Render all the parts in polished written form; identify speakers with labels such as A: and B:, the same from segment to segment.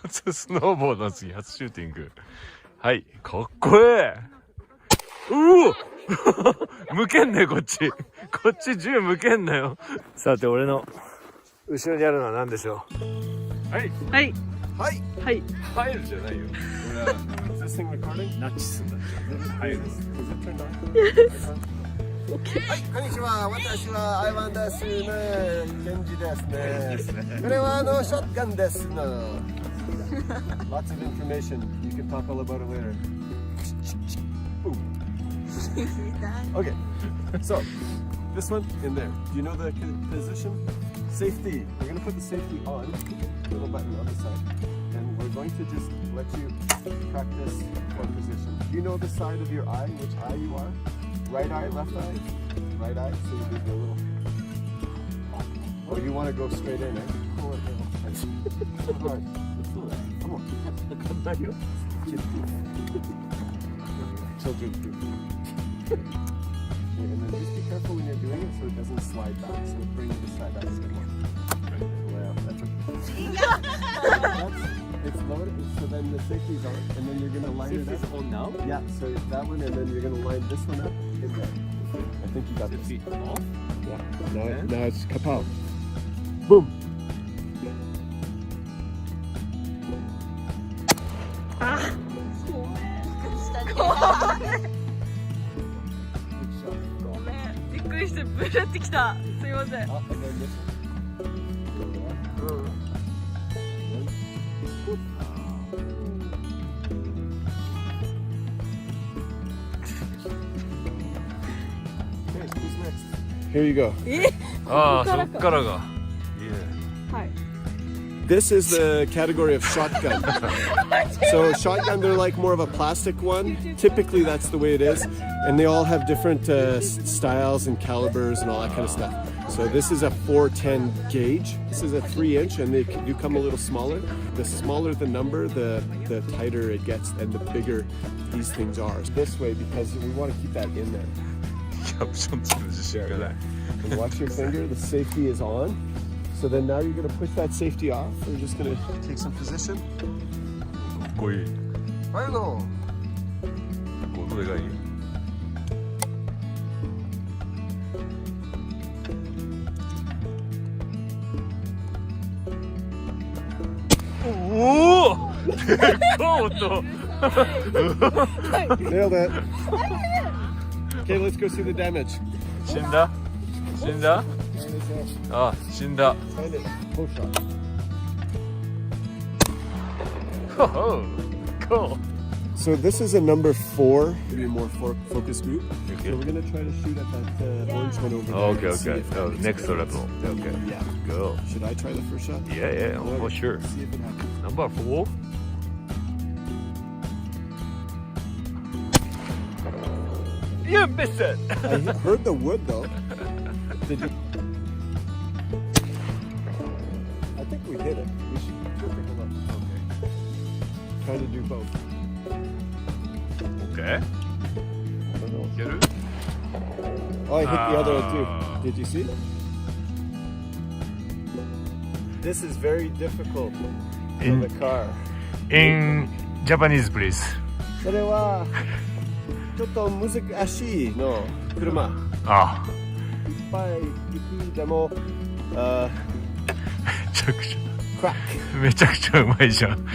A: 初スノーボードの次、初シューティング。はい、かっこええ。うお向けんねこっち。こっち銃向けんなよ。さて、俺の後ろにあるのは何でしょう。はい。
B: はい。
A: はい。
B: はい。
A: 入るじゃないよ。俺は、Is this thing recording? ナチスになっちゃう。入る。Is it turned on?
B: Yes.
C: はい、こんにちは。私はアイワンですね。ケンジですね。これはショットガンですね。Lots of information. You can talk all about it later. Boom. Okay. So, this one in there. Do you know the position? Safety. We're going to put the safety on. Little button on the side. And we're going to just let you practice one position. Do you know the side of your eye, which eye you are? Right eye, left eye? Right eye, so you do a little... Oh, you want to go straight in, eh? Pull it in. So hard. Come on. Children do. And then just be careful when you're doing it so it doesn't slide back. So bring the side back. Well, that's okay. It's lowered, so then the safety's on, and then you're going to line it up.
D: Safety's on now?
C: Yeah, so that one, and then you're going to line this one up in there. I think you got this.
D: Safety off?
C: Yeah, now it's kapow. Boom!
B: Ah!
C: Good shot.
B: ごめん。びっくりしてブルってきた。すいません。
C: Oh, and then this one. Here you go.
A: ああ、そっからが。
B: はい。
C: This is the category of shotgun. So shotgun, they're like more of a plastic one. Typically, that's the way it is, and they all have different styles and calibers and all that kind of stuff. So this is a 410 gauge. This is a 3-inch, and they do come a little smaller. The smaller the number, the tighter it gets, and the bigger these things are. This way, because we want to keep that in there.
A: キャプション作る自信がない。
C: And watch your finger. The safety is on. So then now you're going to push that safety off. We're just going to take some position.
A: かっこいい。
C: はいの。
A: どれがいい？おお！でかい音。
C: Nailed it. Okay, let's go see the damage.
A: 死んだ？死んだ？あ、死んだ。
C: Find it. Pull shot.
A: Oh, cool.
C: So this is a number 4, maybe a more focus group.
A: Okay.
C: So we're going to try to shoot at that orange one over there.
A: Okay,
C: and see
A: okay.
C: if that
A: Oh,
C: makes
A: next
C: a
A: level.
C: difference.
A: Okay.
C: Yeah.
A: Go.
C: Should I try the first shot?
A: Yeah, yeah, for sure.
C: See if it happens.
A: Number 4. You missed it.
C: I heard the wood though. Did you? I think we hit it. We should take a look. Okay. Try to do both.
A: Okay.
C: I don't know.
A: いける？
C: Oh, I hit the other one too. Did you see? This is very difficult in the car.
A: In Japanese, please.
C: それはちょっと難しいの車。
A: あ、
C: いっぱい行くでも、
A: めちゃくち
C: クラッ
A: ゃ、めちゃくちゃうまいじゃん。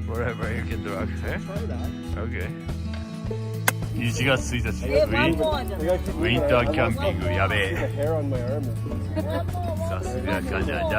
A: Whatever you can do, okay? Okay. 1月1日、ウィンターキャンピングやべえ。
C: The hair on my arm is
A: さすがカナダ。